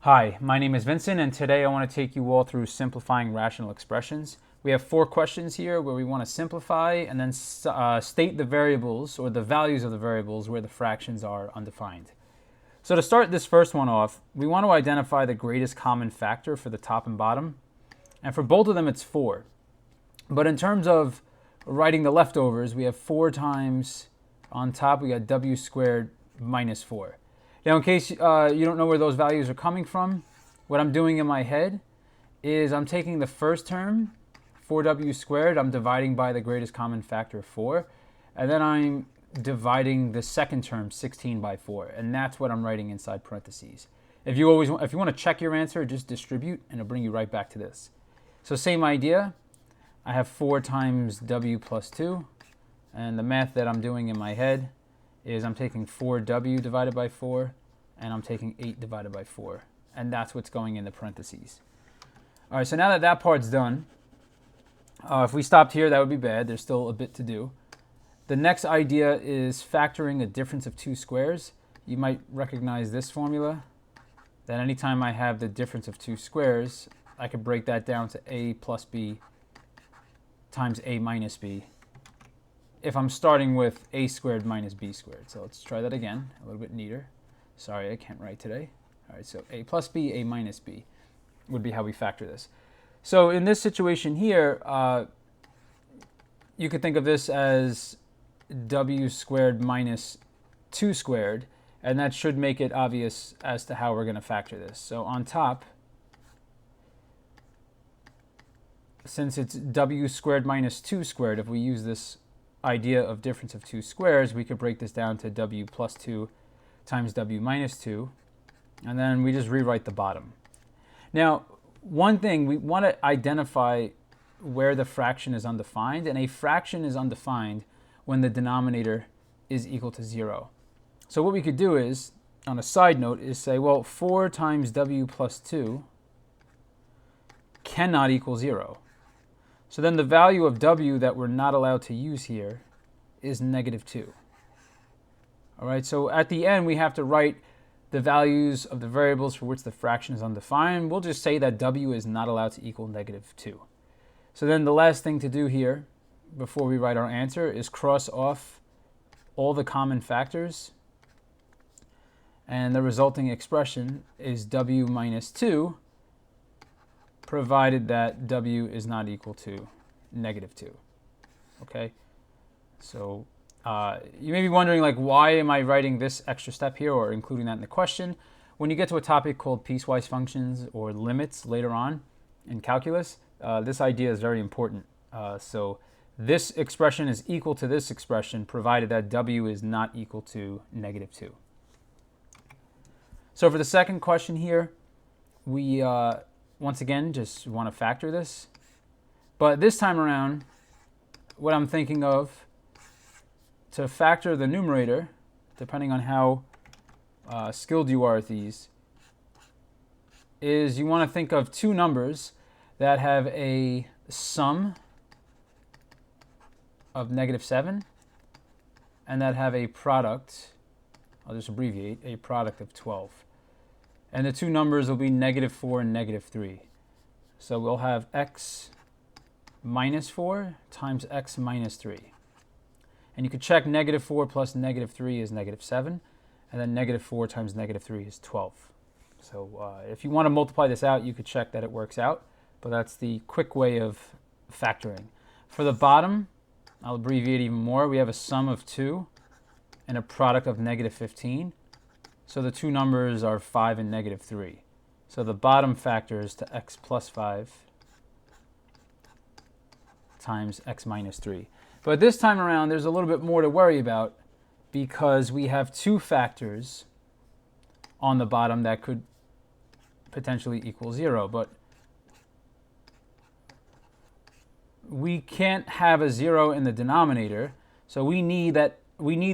Hi, my name is Vincent, and today I want to take you all through simplifying rational expressions. We have 4 questions here where we want to simplify and then state the variables or the values of the variables where the fractions are undefined. So to start this first one off, we want to identify the greatest common factor for the top and bottom. And for both of them, it's 4. But in terms of writing the leftovers, we have 4 times on top, we got w squared minus 4. Now, in case you don't know where those values are coming from, what I'm doing in my head is I'm taking the first term, 4w squared, I'm dividing by the greatest common factor of 4, and then I'm dividing the second term, 16 by 4, and that's what I'm writing inside parentheses. If you want to check your answer, just distribute, and it'll bring you right back to this. So same idea, I have 4 times w plus 2, and the math that I'm doing in my head is I'm taking 4w divided by 4, and I'm taking 8 divided by 4. And that's what's going in the parentheses. All right, so now that that part's done, if we stopped here, that would be bad. There's still a bit to do. The next idea is factoring a difference of 2 squares. You might recognize this formula, that anytime I have the difference of 2 squares, I could break that down to a plus b times a minus b, if I'm starting with a squared minus b squared. So let's try that again, a little bit neater. Sorry, I can't write today. All right, so a plus b, a minus b would be how we factor this. So in this situation here, you could think of this as w squared minus 2 squared, and that should make it obvious as to how we're going to factor this. So on top, since it's w squared minus 2 squared, if we use this idea of difference of 2 squares, we could break this down to w plus 2 times w minus 2, and then we just rewrite the bottom. Now, one thing, we want to identify where the fraction is undefined, and a fraction is undefined when the denominator is equal to 0. So what we could do is, on a side note, is say, well, 4 times w plus 2 cannot equal 0. So then the value of w that we're not allowed to use here is negative 2. All right, so at the end we have to write the values of the variables for which the fraction is undefined. We'll just say that w is not allowed to equal negative 2. So then the last thing to do here before we write our answer is cross off all the common factors, and the resulting expression is w minus 2, provided that w is not equal to negative 2. Okay, so you may be wondering, like, why am I writing this extra step here or including that in the question? When you get to a topic called piecewise functions or limits later on in calculus, this idea is very important. So this expression is equal to this expression provided that w is not equal to negative 2. So for the second question here, we once again just want to factor this. But this time around, what I'm thinking of to factor the numerator, depending on how skilled you are at these, is you want to think of 2 numbers that have a sum of negative 7 and that have a product, I'll just abbreviate, a product of 12. And the 2 numbers will be negative 4 and negative 3. So we'll have x minus 4 times x minus 3. And you could check negative 4 plus negative 3 is negative 7. And then negative 4 times negative 3 is 12. So if you want to multiply this out, you could check that it works out. But that's the quick way of factoring. For the bottom, I'll abbreviate even more. We have a sum of 2 and a product of negative 15. So the 2 numbers are 5 and negative 3. So the bottom factors to x plus 5 times x minus 3. But this time around, there's a little bit more to worry about because we have 2 factors on the bottom that could potentially equal 0. But we can't have a 0 in the denominator, so we need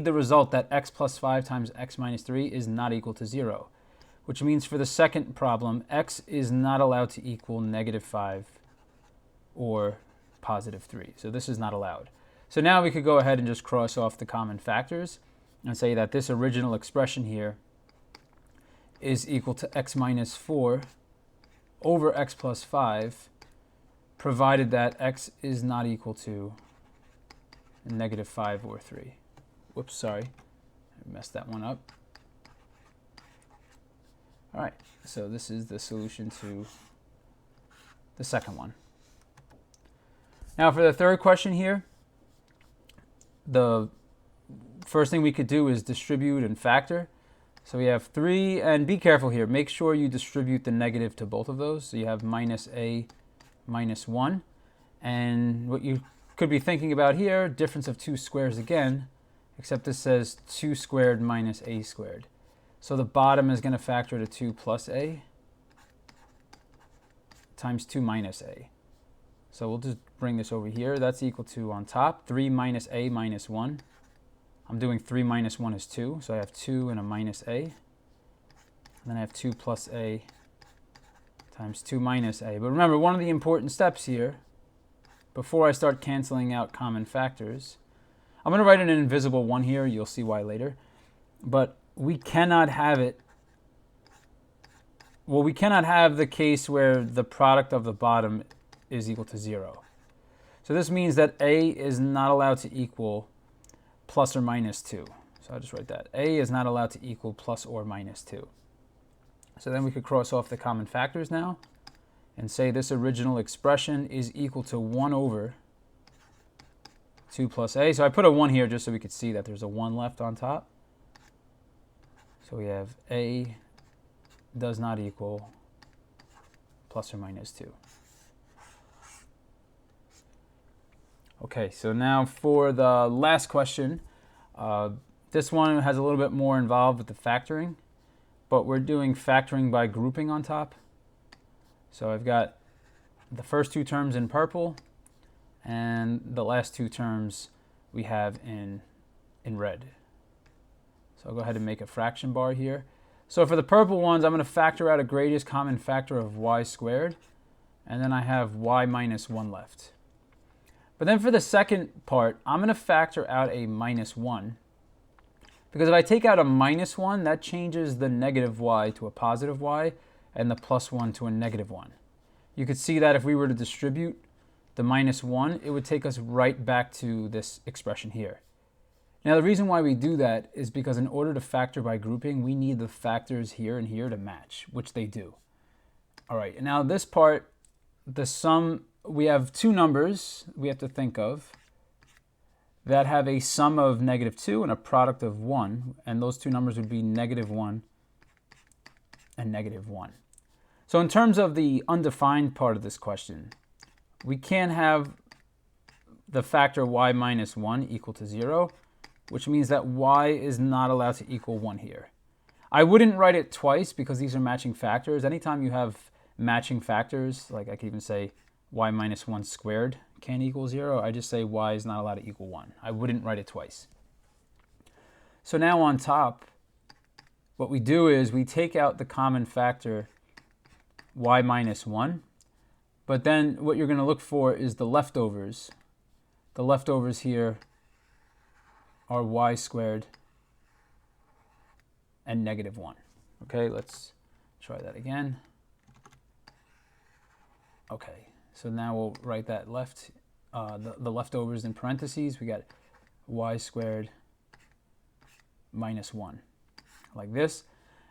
the result that x plus 5 times x minus 3 is not equal to 0, which means for the second problem, x is not allowed to equal negative 5 or positive 3. So this is not allowed. So now we could go ahead and just cross off the common factors and say that this original expression here is equal to x minus 4 over x plus 5, provided that x is not equal to negative 5 or 3. Whoops, sorry. I messed that one up. All right, so this is the solution to the second one. Now for the third question here, the first thing we could do is distribute and factor. So we have 3, and be careful here. Make sure you distribute the negative to both of those. So you have minus a minus 1. And what you could be thinking about here, difference of 2 squares again, except this says 2 squared minus a squared. So the bottom is going to factor to 2 plus a times 2 minus a. So we'll just bring this over here. That's equal to, on top, 3 minus a minus 1. I'm doing 3 minus 1 is 2, so I have 2 and a minus a. And then I have 2 plus a times 2 minus a. But remember, one of the important steps here, before I start canceling out common factors, I'm going to write an invisible 1 here. You'll see why later. But we cannot have it. Well, we cannot have the case where the product of the bottom is equal to 0. So this means that a is not allowed to equal plus or minus 2. So I'll just write that. A is not allowed to equal plus or minus 2. So then we could cross off the common factors now and say this original expression is equal to 1 over 2 plus a. So I put a 1 here just so we could see that there's a 1 left on top. So we have a does not equal plus or minus 2. Okay, so now for the last question. This one has a little bit more involved with the factoring, but we're doing factoring by grouping on top. So I've got the first 2 terms in purple, and the last 2 terms we have in red. So I'll go ahead and make a fraction bar here. So for the purple ones, I'm going to factor out a greatest common factor of y squared, and then I have y minus 1 left. But then for the second part, I'm going to factor out a minus 1. Because if I take out a minus 1, that changes the negative y to a positive y, and the plus 1 to a negative 1. You could see that if we were to distribute the minus 1, it would take us right back to this expression here. Now the reason why we do that is because in order to factor by grouping, we need the factors here and here to match, which they do. All right, and now this part, the sum, we have 2 numbers we have to think of that have a sum of negative 2 and a product of 1, and those 2 numbers would be negative 1 and negative 1. So in terms of the undefined part of this question, we can't have the factor y minus 1 equal to 0, which means that y is not allowed to equal 1 here. I wouldn't write it twice because these are matching factors. Anytime you have matching factors, like I could even say y minus 1 squared can't equal 0, I just say y is not allowed to equal 1. I wouldn't write it twice. So now on top, what we do is we take out the common factor y minus 1, but then what you're going to look for is the leftovers. The leftovers here are y squared and negative 1. Okay, let's try that again. Okay, so now we'll write that the leftovers in parentheses. We got y squared minus 1, like this.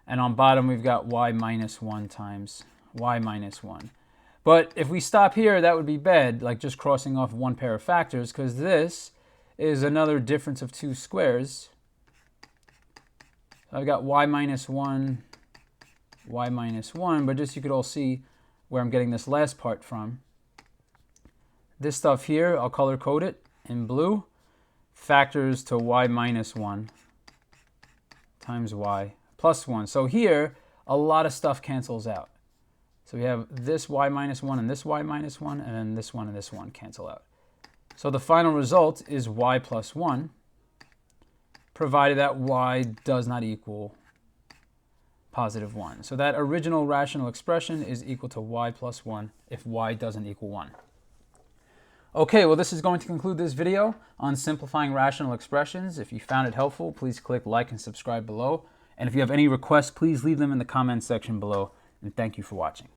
And on bottom, we've got y minus 1 times y minus 1. But if we stop here, that would be bad, like just crossing off one pair of factors, because this is another difference of 2 squares. So I've got y minus 1, but just you could all see where I'm getting this last part from. This stuff here, I'll color code it in blue, factors to y minus 1 times y plus 1. So here, a lot of stuff cancels out. So we have this y minus 1 and this y minus 1, and then this one and this one cancel out. So the final result is y plus 1, provided that y does not equal positive 1. So that original rational expression is equal to y plus 1 if y doesn't equal 1. Okay, well, this is going to conclude this video on simplifying rational expressions. If you found it helpful, please click like and subscribe below. And if you have any requests, please leave them in the comments section below. And thank you for watching.